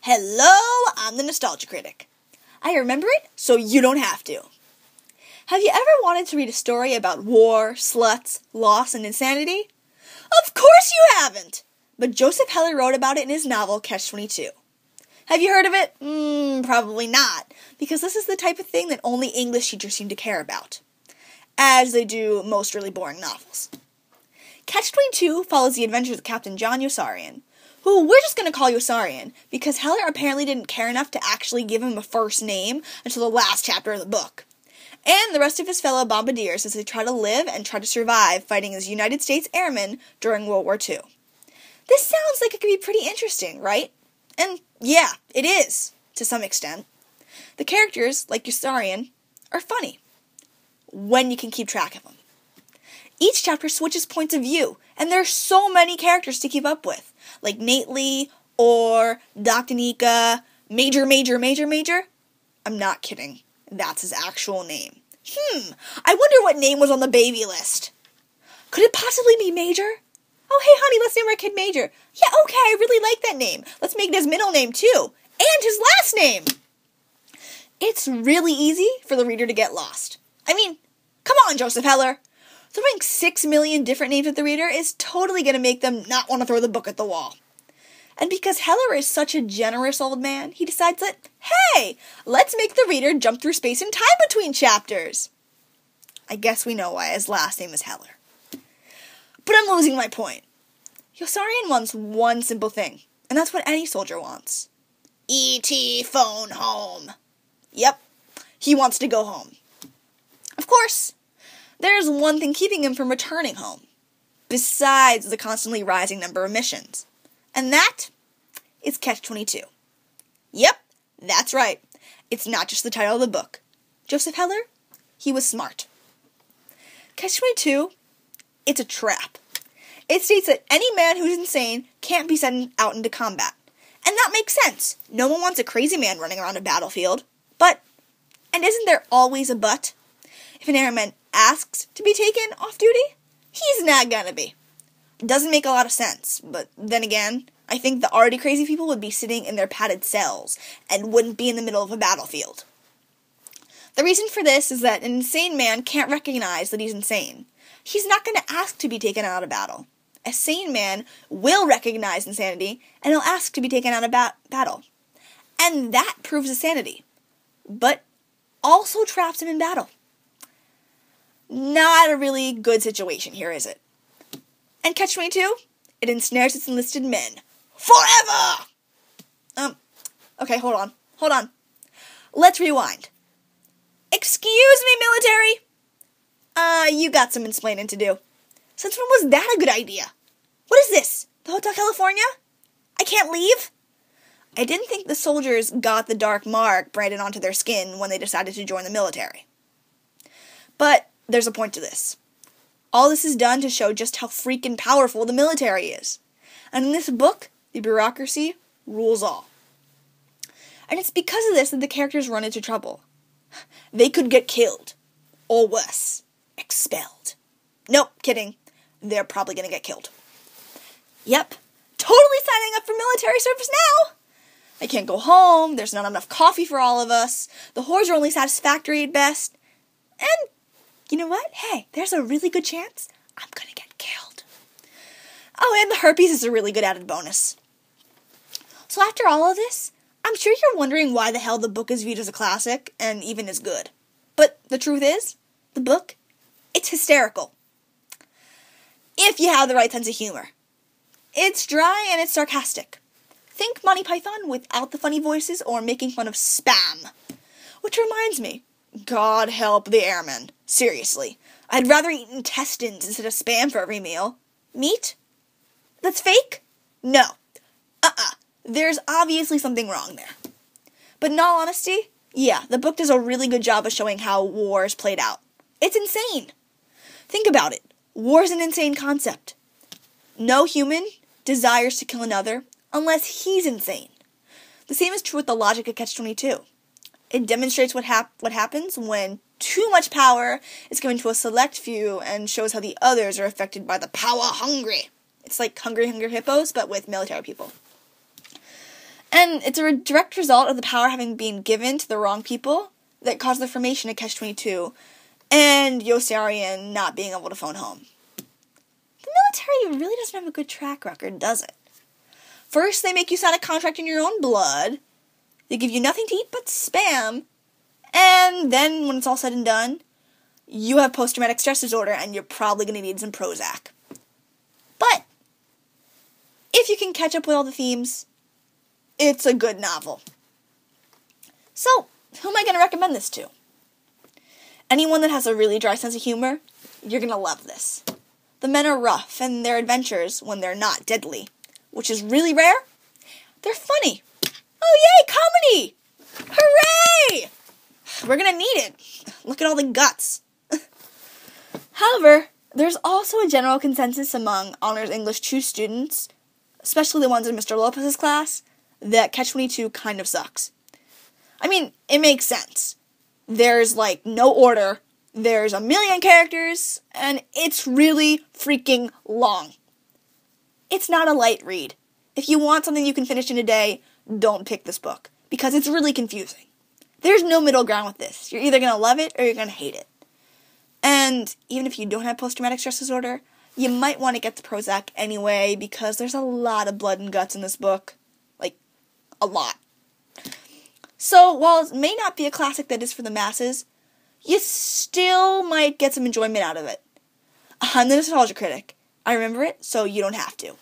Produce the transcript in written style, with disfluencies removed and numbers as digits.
Hello, I'm the Nostalgia Critic. I remember it so you don't have to. Have you ever wanted to read a story about war, sluts, loss, and insanity? Of course you haven't! But Joseph Heller wrote about it in his novel Catch-22. Have you heard of it? Probably not, because this is the type of thing that only English teachers seem to care about, as they do most really boring novels. Catch-22 follows the adventures of Captain John Yossarian, who we're just going to call Yossarian, because Heller apparently didn't care enough to actually give him a first name until the last chapter of the book, and the rest of his fellow bombardiers as they try to live and try to survive fighting as United States airmen during World War II. This sounds like it could be pretty interesting, right? And yeah, it is, to some extent. The characters, like Yossarian, are funny, when you can keep track of them. Each chapter switches points of view, and there are so many characters to keep up with, like Nately, or Dr. Nika, Major. I'm not kidding. That's his actual name. I wonder what name was on the baby list. Could it possibly be Major? Oh, hey, honey, let's name our kid Major. Yeah, okay, I really like that name. Let's make it his middle name, too. And his last name. It's really easy for the reader to get lost. I mean, come on, Joseph Heller. Throwing 6 million different names at the reader is totally going to make them not want to throw the book at the wall. And because Heller is such a generous old man, he decides that, hey, let's make the reader jump through space and time between chapters. I guess we know why his last name is Heller. But I'm losing my point. Yossarian wants one simple thing, and that's what any soldier wants. E.T. phone home. Yep, he wants to go home. Of course, there's one thing keeping him from returning home, besides the constantly rising number of missions, and that is Catch-22. Yep, that's right. It's not just the title of the book. Joseph Heller, he was smart. Catch-22, it's a trap. It states that any man who's insane can't be sent out into combat. And that makes sense. No one wants a crazy man running around a battlefield. But, and isn't there always a but? If an airman asks to be taken off duty, he's not gonna be. It doesn't make a lot of sense, but then again, I think the already crazy people would be sitting in their padded cells and wouldn't be in the middle of a battlefield. The reason for this is that an insane man can't recognize that he's insane. He's not going to ask to be taken out of battle. A sane man will recognize insanity, and he'll ask to be taken out of battle. And that proves his sanity, but also traps him in battle. Not a really good situation here, is it? And Catch-22, it ensnares its enlisted men. Forever! Okay, hold on. Let's rewind. Excuse me, military! You got some explaining to do. Since when was that a good idea? What is this? The Hotel California? I can't leave? I didn't think the soldiers got the dark mark branded onto their skin when they decided to join the military. But there's a point to this. All this is done to show just how freaking powerful the military is. And in this book, the bureaucracy rules all. And it's because of this that the characters run into trouble. They could get killed. Or worse, expelled. Nope, kidding. They're probably going to get killed. Yep, totally signing up for military service now. I can't go home, there's not enough coffee for all of us, the whores are only satisfactory at best, and you know what? Hey, there's a really good chance I'm going to get killed. Oh, and the herpes is a really good added bonus. So after all of this, I'm sure you're wondering why the hell the book is viewed as a classic, and even as good. But the truth is, the book, it's hysterical. If you have the right sense of humor. It's dry and it's sarcastic. Think Monty Python without the funny voices or making fun of spam. Which reminds me, God help the airmen. Seriously, I'd rather eat intestines instead of spam for every meal. Meat? That's fake? No. There's obviously something wrong there. But in all honesty, yeah, the book does a really good job of showing how war is played out. It's insane. Think about it. War is an insane concept. No human desires to kill another unless he's insane. The same is true with the logic of Catch-22. It demonstrates what happens when too much power is given to a select few and shows how the others are affected by the power hungry. It's like Hungry Hippos, but with military people. And it's a direct result of the power having been given to the wrong people that caused the formation of Catch-22 and Yossarian not being able to phone home. The military really doesn't have a good track record, does it? First, they make you sign a contract in your own blood. They give you nothing to eat but Spam. And then, when it's all said and done, you have post-traumatic stress disorder and you're probably going to need some Prozac. But if you can catch up with all the themes, it's a good novel. So, who am I going to recommend this to? Anyone that has a really dry sense of humor, you're going to love this. The men are rough, and their adventures, when they're not deadly, which is really rare, they're funny. Oh yay, comedy! Hooray! We're going to need it. Look at all the guts. However, there's also a general consensus among Honors English 2 students, especially the ones in Mr. Lopez's class, that Catch-22 kind of sucks. I mean, it makes sense. There's, no order, there's a million characters, and it's really freaking long. It's not a light read. If you want something you can finish in a day, don't pick this book, because it's really confusing. There's no middle ground with this. You're either going to love it or you're going to hate it. And even if you don't have post-traumatic stress disorder, you might want to get the Prozac anyway, because there's a lot of blood and guts in this book. A lot. So, while it may not be a classic that is for the masses, you still might get some enjoyment out of it. I'm the Nostalgia Critic. I remember it, so you don't have to.